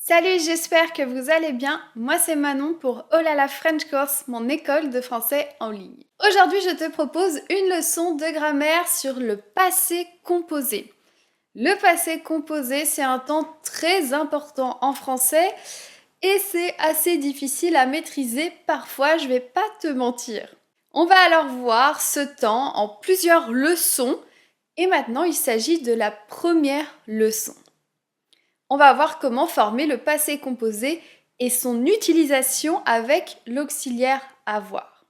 Salut, j'espère que vous allez bien. Moi, c'est Manon pour Oh là là French Course, mon école de français en ligne. Aujourd'hui, je te propose une leçon de grammaire sur le passé composé. Le passé composé, c'est un temps très important en français et c'est assez difficile à maîtriser parfois, je vais pas te mentir. On va alors voir ce temps en plusieurs leçons et maintenant, il s'agit de la première leçon. On va voir comment former le passé composé et son utilisation avec l'auxiliaire avoir.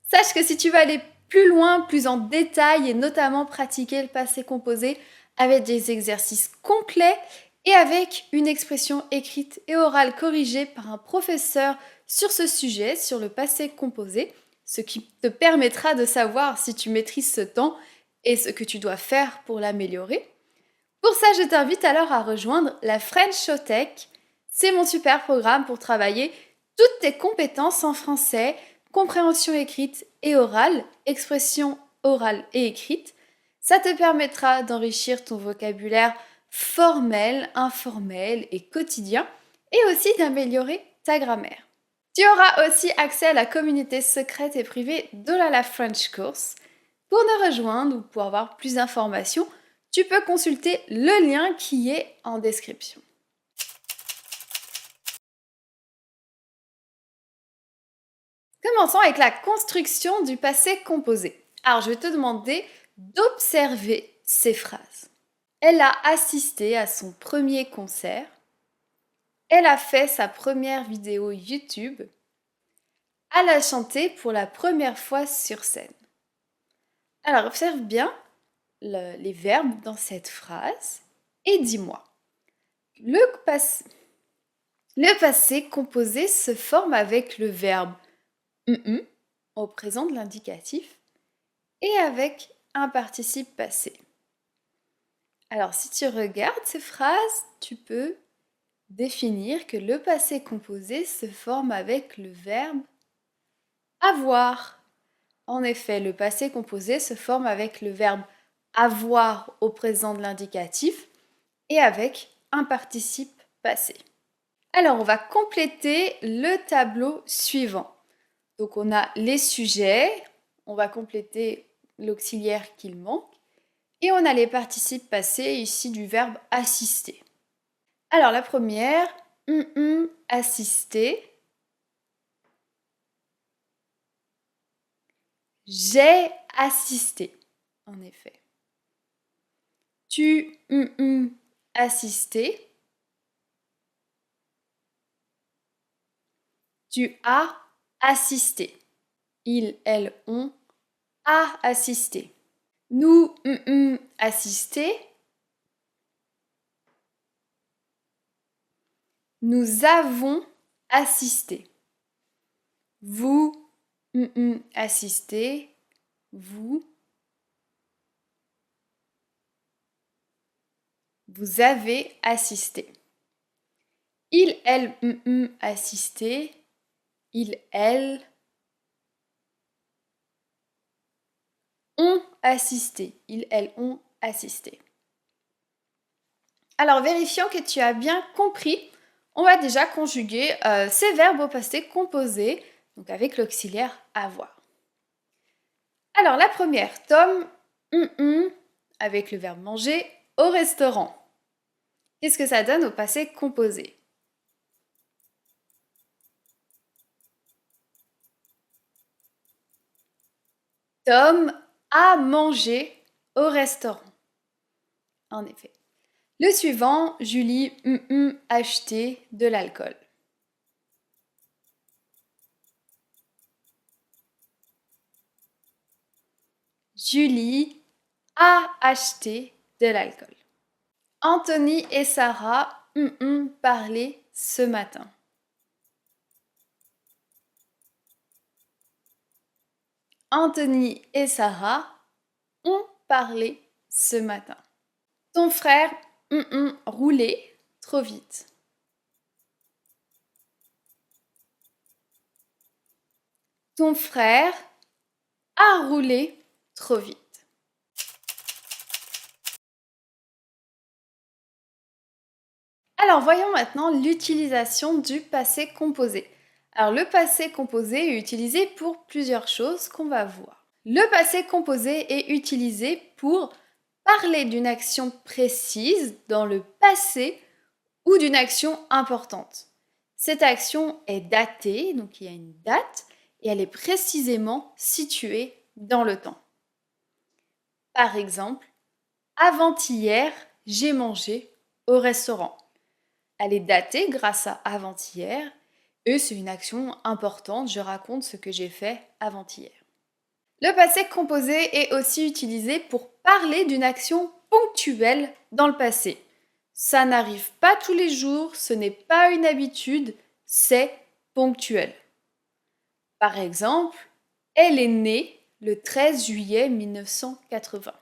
Sache que si tu veux aller plus loin, plus en détail et notamment pratiquer le passé composé avec des exercices complets et avec une expression écrite et orale corrigée par un professeur sur ce sujet, sur le passé composé, ce qui te permettra de savoir si tu maîtrises ce temps et ce que tu dois faire pour l'améliorer. Pour ça, je t'invite alors à rejoindre la French Showtech. C'est mon super programme pour travailler toutes tes compétences en français, compréhension écrite et orale, expression orale et écrite. Ça te permettra d'enrichir ton vocabulaire formel, informel et quotidien et aussi d'améliorer ta grammaire. Tu auras aussi accès à la communauté secrète et privée de la French Course. Pour nous rejoindre ou pour avoir plus d'informations, tu peux consulter le lien qui est en description. Commençons avec la construction du passé composé. Alors, je vais te demander d'observer ces phrases. Elle a assisté à son premier concert. Elle a fait sa première vidéo YouTube. Elle a chanté pour la première fois sur scène. Alors, observe bien les verbes dans cette phrase et dis-moi. Le passé composé se forme avec le verbe au présent de l'indicatif et avec un participe passé. Alors, si tu regardes ces phrases, tu peux définir que le passé composé se forme avec le verbe avoir. En effet, le passé composé se forme avec le verbe avoir au présent de l'indicatif et avec un participe passé. Alors, on va compléter le tableau suivant. Donc, on a les sujets, on va compléter l'auxiliaire qu'il manque, et on a les participes passés ici du verbe assister. Alors, la première, assister. J'ai assisté, en effet. Tu, assisté. Tu as assisté. Ils, elles, ont a assisté. Nous, assisté. Nous avons assisté. Vous, assistez. Vous. Vous avez assisté. Il, elle, assisté. Il, elle, ont assisté. Ils, elles, ont assisté. Alors, vérifions que tu as bien compris. On va déjà conjuguer ces verbes au passé composé, donc avec l'auxiliaire avoir. Alors, la première, Tom, avec le verbe manger, au restaurant. Qu'est-ce que ça donne au passé composé? Tom a mangé au restaurant. En effet. Le suivant, Julie, acheté de l'alcool. Julie a acheté de l'alcool. Anthony et Sarah parlaient ce matin. Anthony et Sarah ont parlé ce matin. Ton frère roulait trop vite. Ton frère a roulé trop vite. Alors Alors voyons maintenant l'utilisation du passé composé. Alors le passé composé est utilisé pour plusieurs choses qu'on va voir. Le passé composé est utilisé pour parler d'une action précise dans le passé ou d'une action importante. Cette action est datée, donc il y a une date, et elle est précisément située dans le temps. Par exemple, avant-hier, j'ai mangé au restaurant. Elle est datée grâce à avant-hier, et c'est une action importante, je raconte ce que j'ai fait avant-hier. Le passé composé est aussi utilisé pour parler d'une action ponctuelle dans le passé. Ça n'arrive pas tous les jours, ce n'est pas une habitude, c'est ponctuel. Par exemple, elle est née le 13 juillet 1980.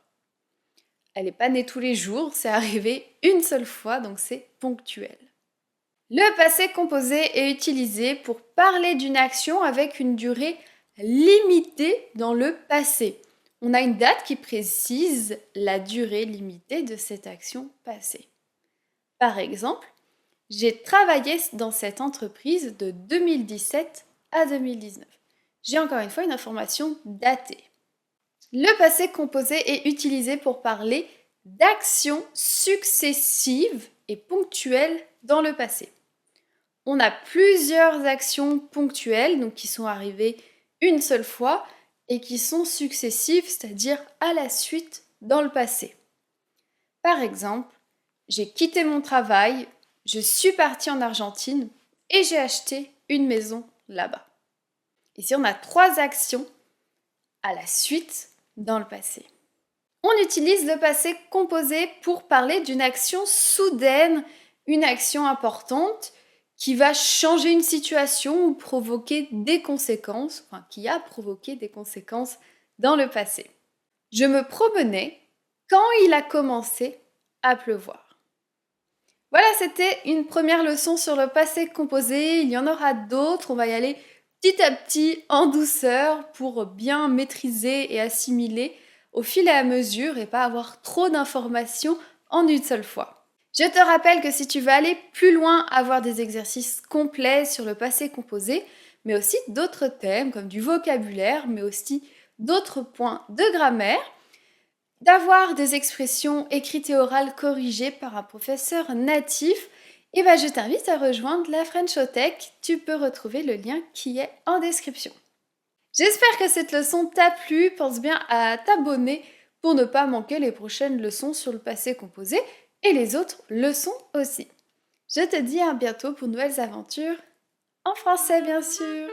Elle n'est pas née tous les jours, c'est arrivé une seule fois, donc c'est ponctuel. Le passé composé est utilisé pour parler d'une action avec une durée limitée dans le passé. On a une date qui précise la durée limitée de cette action passée. Par exemple, j'ai travaillé dans cette entreprise de 2017 à 2019. J'ai encore une fois une information datée. Le passé composé est utilisé pour parler d'actions successives et ponctuelles dans le passé. On a plusieurs actions ponctuelles, donc qui sont arrivées une seule fois et qui sont successives, c'est-à-dire à la suite dans le passé. Par exemple, j'ai quitté mon travail, je suis partie en Argentine et j'ai acheté une maison là-bas. Ici, on a 3 actions à la suite dans le passé. On utilise le passé composé pour parler d'une action soudaine, une action importante qui va changer une situation ou provoquer des conséquences, qui a provoqué des conséquences dans le passé. Je me promenais quand il a commencé à pleuvoir. Voilà, c'était une première leçon sur le passé composé. Il y en aura d'autres. On va y aller petit à petit, en douceur, pour bien maîtriser et assimiler au fil et à mesure et pas avoir trop d'informations en une seule fois. Je te rappelle que si tu veux aller plus loin, avoir des exercices complets sur le passé composé, mais aussi d'autres thèmes comme du vocabulaire, mais aussi d'autres points de grammaire, d'avoir des expressions écrites et orales corrigées par un professeur natif, et je t'invite à rejoindre la Frenchothèque. Tu peux retrouver le lien qui est en description. J'espère que cette leçon t'a plu. Pense bien à t'abonner pour ne pas manquer les prochaines leçons sur le passé composé et les autres leçons aussi. Je te dis à bientôt pour de nouvelles aventures en français bien sûr.